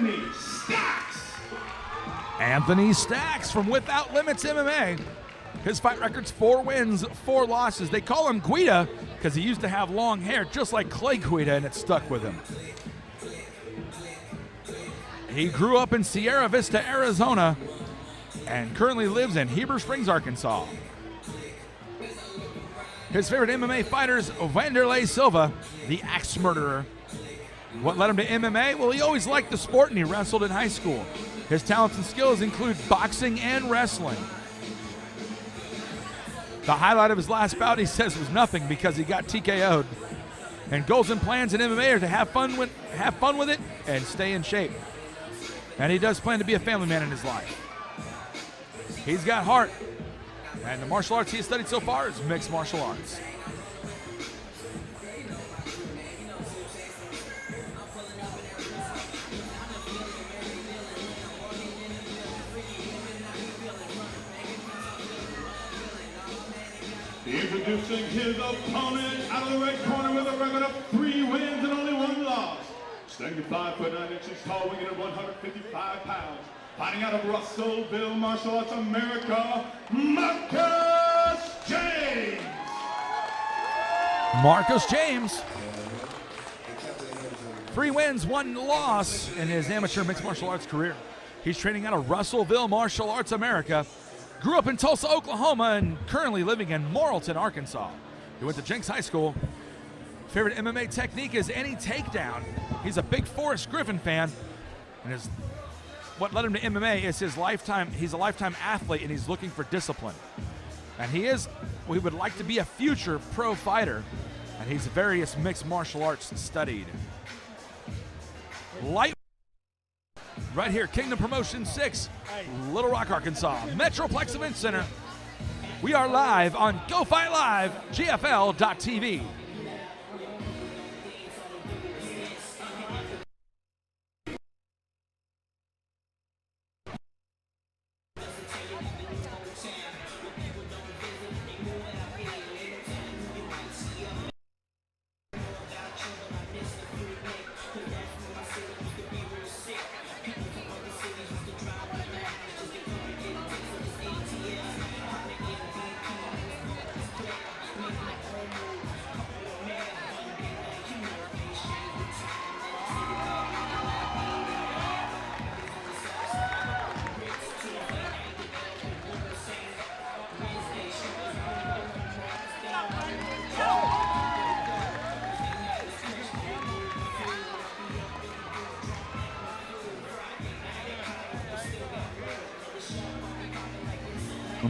Anthony Stacks. Anthony Stacks from Without Limits MMA. His fight record's 4 wins, 4 losses. They call him Guida because he used to have long hair just like Clay Guida, and it stuck with him. He grew up in Sierra Vista, Arizona, and currently lives in Heber Springs, Arkansas. His favorite MMA fighter is Wanderlei Silva, the axe murderer. What led him to MMA? Well, he always liked the sport and he wrestled in high school. His talents and skills include boxing and wrestling. The highlight of his last bout, he says, was nothing because he got TKO'd. And goals and plans in MMA are to have fun with it and stay in shape. And he does plan to be a family man in his life. He's got heart. And the martial arts he has studied so far is mixed martial arts. Introducing his opponent out of the red corner with a record of 3 wins and only 1 loss. Standing 5 foot 9 inches tall, weighing at 155 pounds. Fighting out of Russellville, Martial Arts America, Marcus James. Marcus James. 3 wins, 1 loss in his amateur mixed martial arts career. He's training out of Russellville, Martial Arts America. Grew up in Tulsa, Oklahoma, and currently living in Morrilton, Arkansas. He went to Jenks High School. Favorite MMA technique is any takedown. He's a big Forrest Griffin fan, and what led him to MMA is he's a lifetime athlete, and he's looking for discipline. And we would like to be a future pro fighter, and he's various mixed martial arts studied. Light. Right here, Kingdom Promotion 6, Little Rock, Arkansas, Metroplex Event Center. We are live on Go Fight Live, GFL.TV.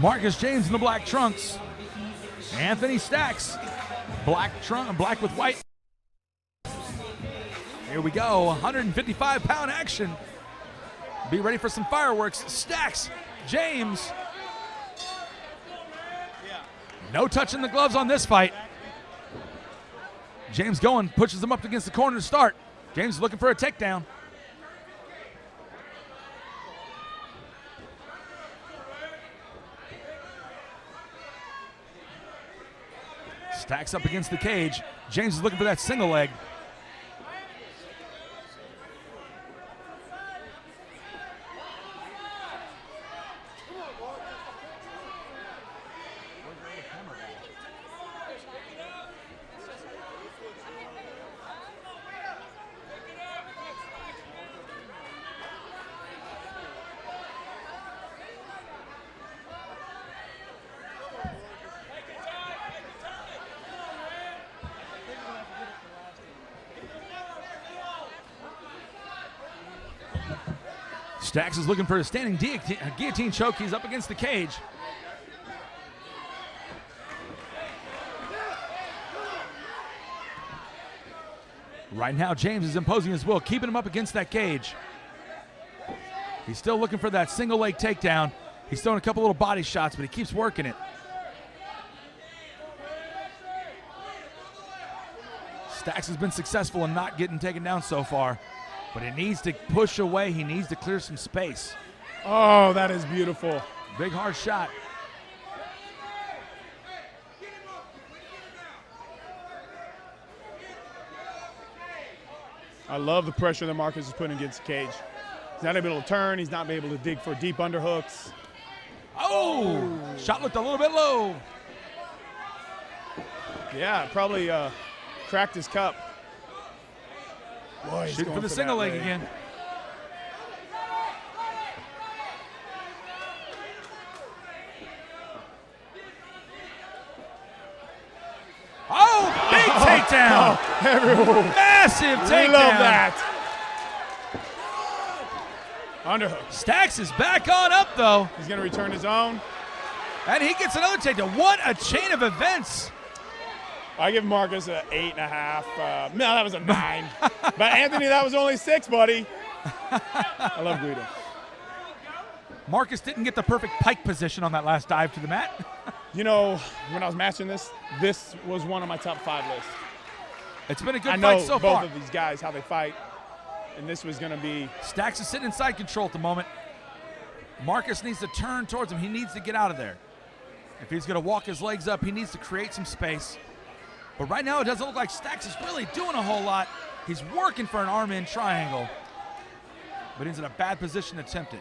Marcus James in the black trunks. Anthony Stacks, black with white. Here we go, 155-pound action. Be ready for some fireworks. Stacks, James. No touching the gloves on this fight. James going, pushes him up against the corner to start. James is looking for a takedown. Stacks up against the cage. James is looking for that single leg. Stacks is looking for a standing guillotine choke. He's up against the cage. Right now, James is imposing his will, keeping him up against that cage. He's still looking for that single leg takedown. He's throwing a couple little body shots, but he keeps working it. Stacks has been successful in not getting taken down so far, but he needs to push away. He needs to clear some space. Oh, that is beautiful. Big hard shot. I love the pressure that Marcus is putting against the cage. He's not able to turn. He's not able to dig for deep underhooks. Oh! Shot looked a little bit low. Yeah, probably cracked his cup. Boy, he's shooting for going the single that leg again. Oh, big takedown. Everyone, Massive takedown. love that. Underhook. Stacks is back on up, though. He's going to return his own. And he gets another takedown. What a chain of events. I give Marcus an 8.5. No, that was a 9. But Anthony, that was only 6, buddy. I love Guido. Marcus didn't get the perfect pike position on that last dive to the mat. You know, when I was matching this was one of my top 5 lists. It's been a good I know fight so both far. of these guys, how they fight. And this was going to be. Stacks is sitting in side control at the moment. Marcus needs to turn towards him. He needs to get out of there. If he's going to walk his legs up, he needs to create some space. But right now, it doesn't look like Stacks is really doing a whole lot. He's working for an arm-in triangle, but he's in a bad position to attempt it.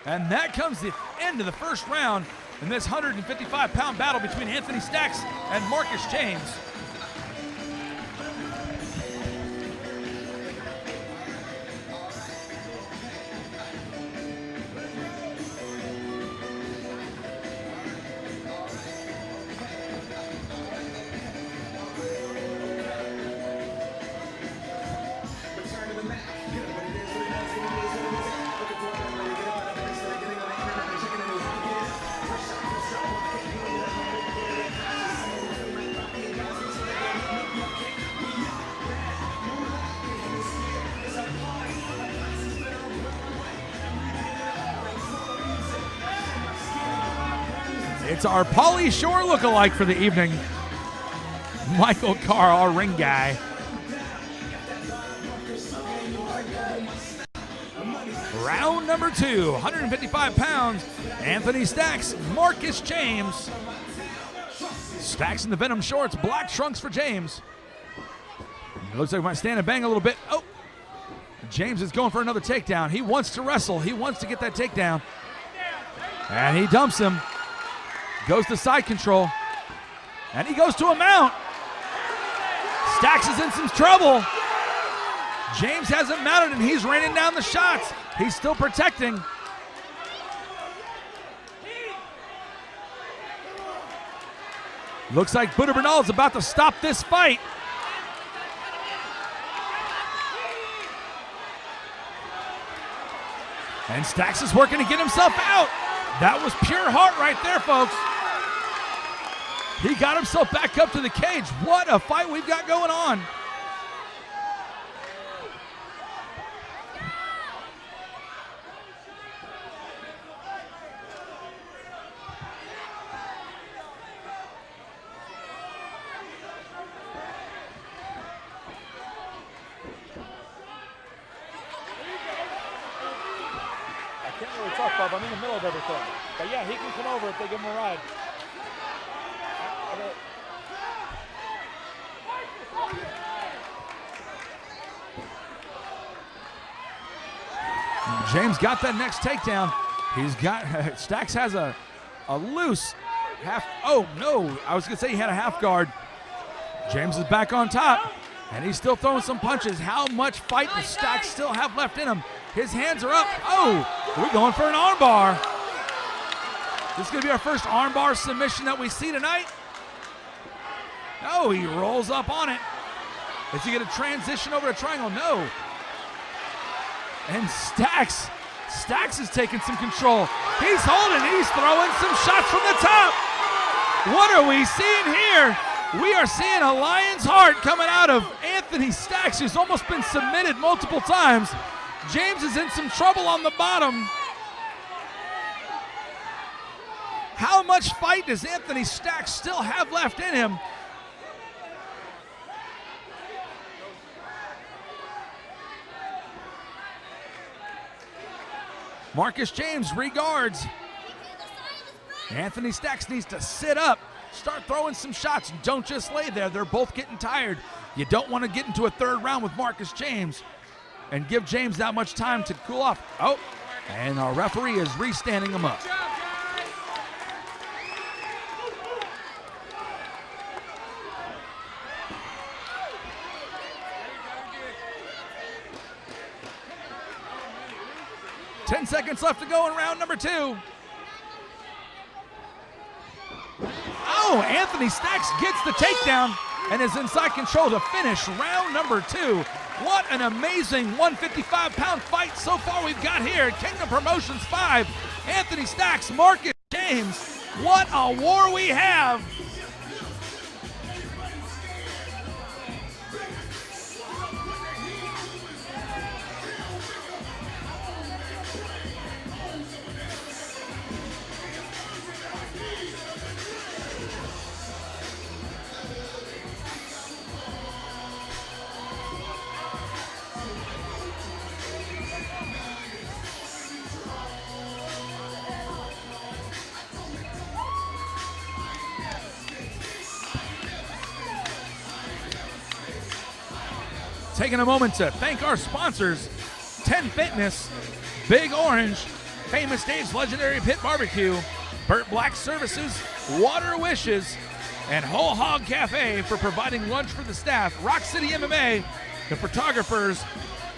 And that comes the end of the first round in this 155-pound battle between Anthony Stacks and Marcus James. It's our Pauly Shore lookalike for the evening. Michael Carr, our ring guy. Round number 2, 155 pounds. Anthony Stacks, Marcus James. Stacks in the Venom shorts, black trunks for James. It looks like we might stand and bang a little bit. Oh, James is going for another takedown. He wants to wrestle. He wants to get that takedown. And he dumps him. Goes to side control. And he goes to a mount. Stacks is in some trouble. James hasn't mounted and he's raining down the shots. He's still protecting. Looks like Buddha Bernal is about to stop this fight. And Stacks is working to get himself out. That was pure heart right there, folks. He got himself back up to the cage. What a fight we've got going on. I can't really talk, Bob. I'm in the middle of everything. But yeah, he can come over if they give him a ride. James got that next takedown. He's got, Stacks has a loose half, oh no, I was gonna say he had a half guard. James is back on top, and he's still throwing some punches. How much fight does Stacks still have left in him? His hands are up. Oh, we're going for an armbar. This is gonna be our first armbar submission that we see tonight. Oh, he rolls up on it. Is he gonna transition over to triangle? No. And Stacks is taking some control. He's holding, he's throwing some shots from the top. What are we seeing here? We are seeing a lion's heart coming out of Anthony Stacks, who's almost been submitted multiple times. James is in some trouble on the bottom. How much fight does Anthony Stacks still have left in him? Marcus James regards. Anthony Stacks needs to sit up. Start throwing some shots. Don't just lay there. They're both getting tired. You don't want to get into a third round with Marcus James and give James that much time to cool off. Oh, and our referee is re-standing him up. Ten seconds left to go in round number 2. Oh, Anthony Stacks gets the takedown and is inside control to finish round number 2. What an amazing 155-pound fight so far we've got here at Kingdom Promotions 5. Anthony Stacks, Marcus James. What a war we have. Taking a moment to thank our sponsors, 10 Fitness, Big Orange, Famous Dave's Legendary Pit Barbecue, Burt Black Services, Water Wishes, and Whole Hog Cafe for providing lunch for the staff, Rock City MMA, the photographers,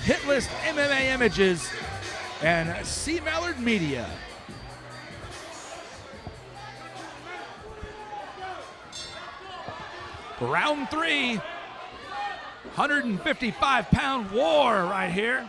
Hit List MMA Images, and C. Mallard Media. Round 3. 155-pound war right here.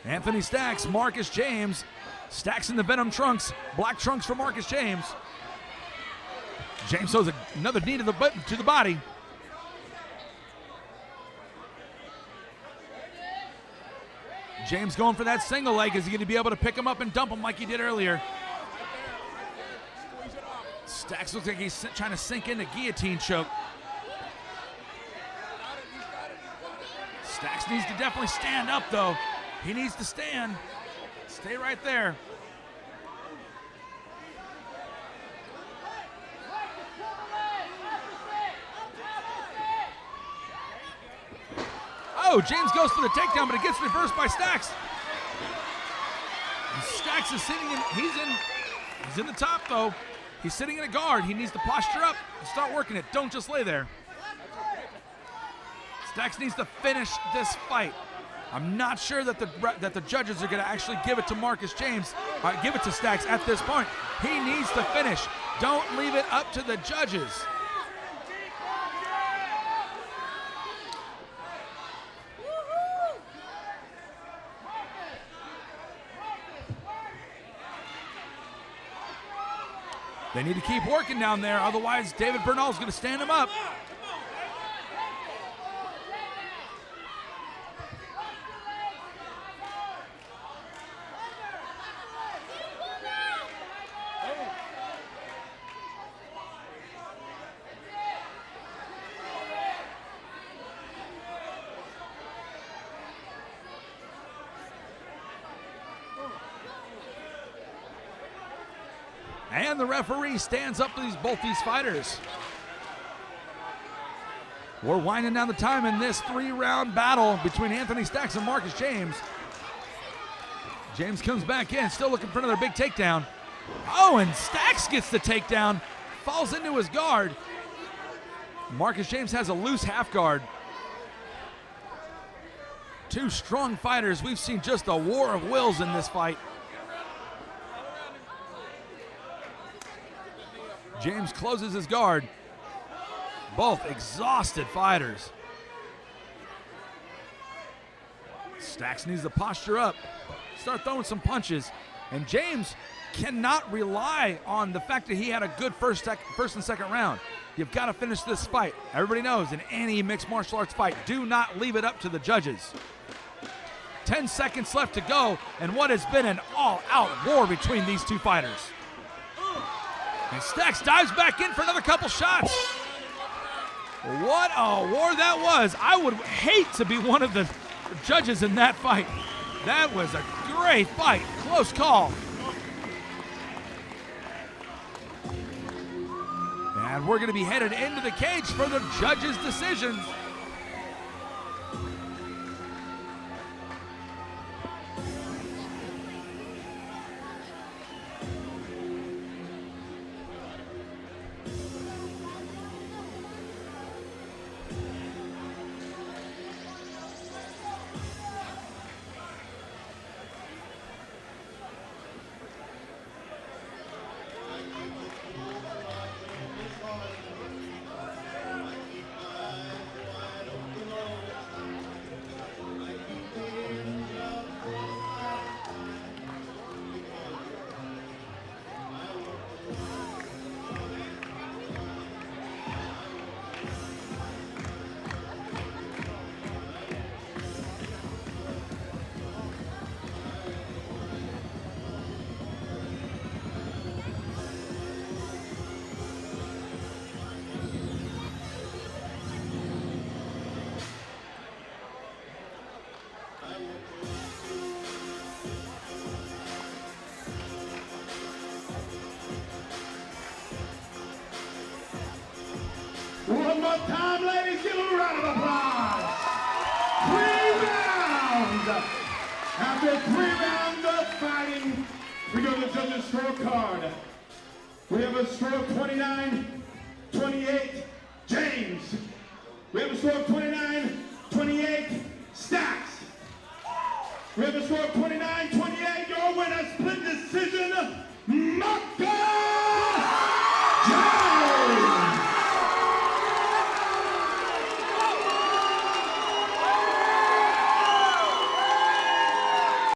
Anthony Stacks, Marcus James. Stacks in the Venom trunks, black trunks for Marcus James. James throws another knee to the body. James going for that single leg. Is he going to be able to pick him up and dump him like he did earlier? Stacks looks like he's trying to sink into guillotine choke. Stacks needs to definitely stand up, though. He needs to stand. Stay right there. Oh, James goes for the takedown, but it gets reversed by Stacks. And Stacks is sitting in, he's in the top, though. He's sitting in a guard. He needs to posture up and start working it. Don't just lay there. Stacks needs to finish this fight. I'm not sure that the judges are going to actually give it to Marcus James, give it to Stacks at this point. He needs to finish. Don't leave it up to the judges. They need to keep working down there, otherwise David Bernal is going to stand him up. And the referee stands up to both these fighters. We're winding down the time in this 3-round battle between Anthony Stacks and Marcus James. James comes back in, still looking for another big takedown. Oh, and Stacks gets the takedown, falls into his guard. Marcus James has a loose half guard. Two strong fighters. We've seen just a war of wills in this fight. James closes his guard. Both exhausted fighters. Stacks needs to posture up, start throwing some punches. And James cannot rely on the fact that he had a good first and second round. You've got to finish this fight. Everybody knows in any mixed martial arts fight, do not leave it up to the judges. 10 seconds left to go, and what has been an all-out war between these two fighters. And Stacks dives back in for another couple shots. What a war that was. I would hate to be one of the judges in that fight. That was a great fight. Close call. And we're going to be headed into the cage for the judges' decisions. One more time, ladies, give a round of applause. 3 rounds. After 3 rounds of fighting, we go to the judges' scorecard. We have a score of 29-28, James. We have a score of 29-28, Stacks. We have a score of 29-28, your winner, split decision.